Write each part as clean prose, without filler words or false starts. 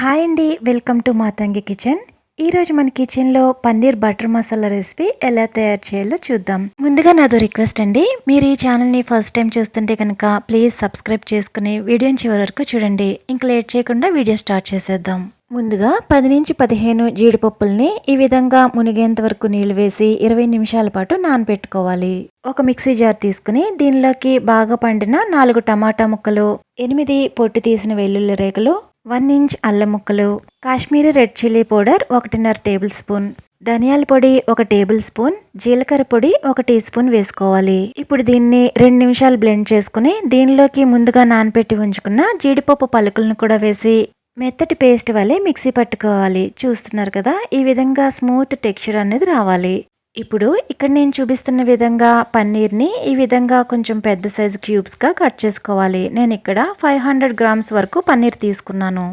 Hi అండి, welcome to Matangi kitchen. ఈరోజు మన కిచెన్లో పన్నీర్ బటర్ మసాలా రెసిపీ ఎలా తయారు చేయాలో చూద్దాం. ముందుగా నాదో రిక్వెస్ట్ అండి, మీరు ఈ ఛానల్ని ఫస్ట్ టైం చూస్తుంటే కనుక ప్లీజ్ సబ్స్క్రైబ్ చేసుకుని వీడియోని చివరి వరకు చూడండి. ఇంక లేట్ చేయకుండా వీడియో స్టార్ట్ చేసేద్దాం. ముందుగా 10 నుంచి 15 జీడిపప్పుల్ని ఈ విధంగా మునిగేంత వరకు నీళ్లు వేసి 20 నిమిషాల పాటు నానబెట్టుకోవాలి. ఒక మిక్సీ జార్ తీసుకుని దీనిలోకి బాగా పండిన 4 టమాటా ముక్కలు, 8 పొట్టు తీసిన వెల్లుల్లి రేఖలు, 1 ఇంచ్ అల్లం ముక్కలు, Kashmiri red chilli powder 1.5 table spoon, ధనియాల పొడి 1 టేబుల్ స్పూన్, జీలకర్ర పొడి 1 టీ స్పూన్ వేసుకోవాలి. ఇప్పుడు దీన్ని 2 నిమిషాలు బ్లెండ్ చేసుకుని దీనిలోకి ముందుగా నానబెట్టి ఉంచుకున్న జీడిపప్పు పలుకులను కూడా వేసి మెత్తటి పేస్ట్ వలె మిక్సీ పట్టుకోవాలి. చూస్తున్నారు కదా, ఈ విధంగా స్మూత్ టెక్స్చర్ అనేది రావాలి. ఇప్పుడు ఇక్కడ నేను చూపిస్తున్న విధంగా పన్నీర్ని ఈ విధంగా కొంచెం పెద్ద సైజు క్యూబ్స్గా కట్ చేసుకోవాలి. నేను ఇక్కడ 500 గ్రామ్స్ వరకు పన్నీర్ తీసుకున్నాను.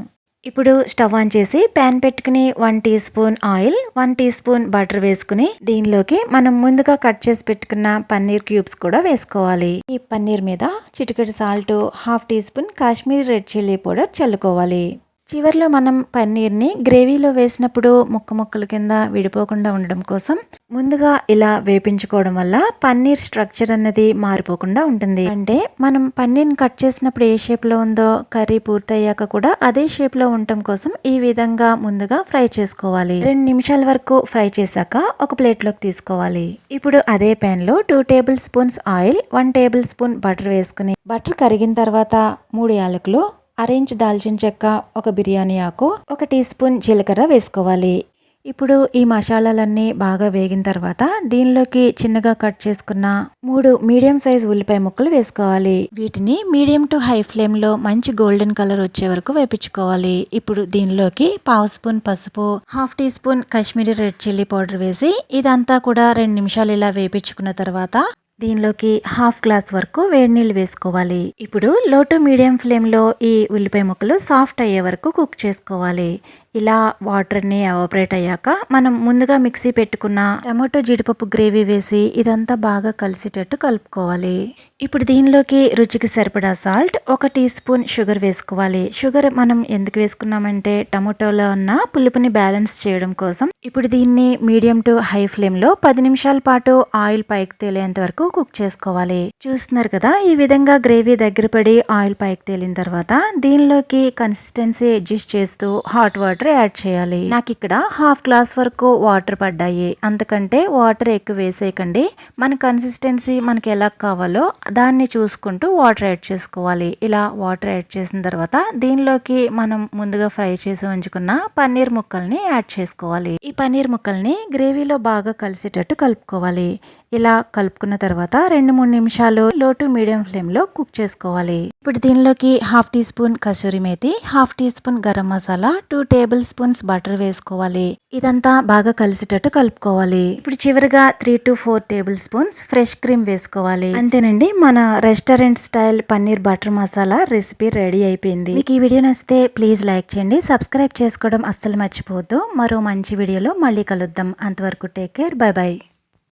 ఇప్పుడు స్టవ్ ఆన్ చేసి ప్యాన్ పెట్టుకుని 1 teaspoon oil, 1 teaspoon butter వేసుకుని దీనిలోకి మనం ముందుగా కట్ చేసి పెట్టుకున్న పన్నీర్ క్యూబ్స్ కూడా వేసుకోవాలి. ఈ పన్నీర్ మీద చిటికెడు salt, 1/2 teaspoon Kashmiri red chilli powder చల్లుకోవాలి. చివర్లో మనం పన్నీర్ని గ్రేవీలో వేసినప్పుడు ముక్కల కింద విడిపోకుండా ఉండడం కోసం ముందుగా ఇలా వేపించుకోవడం వల్ల పన్నీర్ స్ట్రక్చర్ అన్నది మారిపోకుండా ఉంటుంది. అంటే మనం పన్నీర్ని కట్ చేసినప్పుడు ఏ షేప్లో ఉందో కర్రీ పూర్తయ్యాక కూడా అదే షేప్లో ఉండటం కోసం ఈ విధంగా ముందుగా ఫ్రై చేసుకోవాలి. 2 నిమిషాల వరకు ఫ్రై చేశాక ఒక ప్లేట్లోకి తీసుకోవాలి. ఇప్పుడు అదే ప్యాన్లో 2 table spoons oil, 1 table spoon butter వేసుకుని బటర్ కరిగిన తర్వాత 3 యాలకులు, 1/2 ఇంచ్ దాల్చిన చెక్క, 1 బిర్యానీ ఆకు, 1 టీ స్పూన్ జీలకర్ర వేసుకోవాలి. ఇప్పుడు ఈ మసాలాలన్నీ బాగా వేగిన తర్వాత దీనిలోకి చిన్నగా కట్ చేసుకున్న 3 మీడియం సైజ్ ఉల్లిపాయ ముక్కలు వేసుకోవాలి. వీటిని మీడియం టు హై ఫ్లేమ్లో మంచి గోల్డెన్ కలర్ వచ్చే వరకు వేపించుకోవాలి. ఇప్పుడు దీనిలోకి 1/2 స్పూన్ పసుపు, 1/2 teaspoon Kashmiri red chilli powder వేసి ఇదంతా కూడా 2 నిమిషాలు ఇలా వేపించుకున్న తర్వాత దీనిలోకి 1/2 గ్లాస్ వరకు వేడి నీళ్ళు వేసుకోవాలి. ఇప్పుడు లో టు మీడియం ఫ్లేమ్లో ఈ ఉల్లిపాయ ముక్కలు సాఫ్ట్ అయ్యే వరకు కుక్ చేసుకోవాలి. ఇలా వాటర్ని ఎవాపరేట్ అయ్యాక మనం ముందుగా మిక్సీ పెట్టుకున్న టమాటో జీడిపప్పు గ్రేవీ వేసి ఇదంతా బాగా కలిసేటట్టు కలుపుకోవాలి. ఇప్పుడు దీనిలోకి రుచికి సరిపడా సాల్ట్, 1 టీ స్పూన్ షుగర్ వేసుకోవాలి. షుగర్ మనం ఎందుకు వేసుకున్నామంటే టమాటోలో ఉన్న పులుపుని బ్యాలెన్స్ చేయడం కోసం. ఇప్పుడు దీన్ని మీడియం టు హై ఫ్లేమ్లో 10 నిమిషాల పాటు ఆయిల్ పైకి తేలేంత వరకు కుక్ చేసుకోవాలి. చూస్తున్నారు కదా, ఈ విధంగా గ్రేవీ దగ్గర పడి ఆయిల్ పైకి తేలిన తర్వాత దీనిలోకి కన్సిస్టెన్సీ అడ్జస్ట్ చేస్తూ హాట్ వాటర్ యాడ్ చేయాలి. నాకు ఇక్కడ 1/2 గ్లాస్ వరకు వాటర్ పడ్డాయి. అంతకంటే వాటర్ ఎక్కువ వేసేయకండి. మన కన్సిస్టెన్సీ మనకి ఎలా కావాలో దాన్ని చూసుకుంటూ వాటర్ యాడ్ చేసుకోవాలి. ఇలా వాటర్ యాడ్ చేసిన తర్వాత దీనిలోకి మనం ముందుగా ఫ్రై చేసి ఉంచుకున్న పన్నీర్ ముక్కల్ని యాడ్ చేసుకోవాలి. ఈ పన్నీర్ ముక్కల్ని గ్రేవీలో బాగా కలిసేటట్టు కలుపుకోవాలి. ఇలా కలుపుకున్న తర్వాత 2-3 నిమిషాలు లో టు మీడియం ఫ్లేమ్లో కుక్ చేసుకోవాలి. ఇప్పుడు దీనిలోకి 1/2 teaspoon kasuri methi, 1/2 teaspoon garam masala, 2 tablespoons butter వేసుకోవాలి. ఇదంతా బాగా కలిసేటట్టు కలుపుకోవాలి. ఇప్పుడు చివరిగా 3 to 4 table spoons fresh cream వేసుకోవాలి. అంతేనండి, మన restaurant style paneer butter masala recipe ready అయిపోయింది. మీకు ఈ వీడియో నచ్చితే ప్లీజ్ లైక్ చేయండి, సబ్స్క్రైబ్ చేసుకోవడం అస్సలు మర్చిపోవద్దు. మరో మంచి వీడియోలో మళ్ళీ కలుద్దాం. అంతవరకు టేక్ కేర్, బై బై.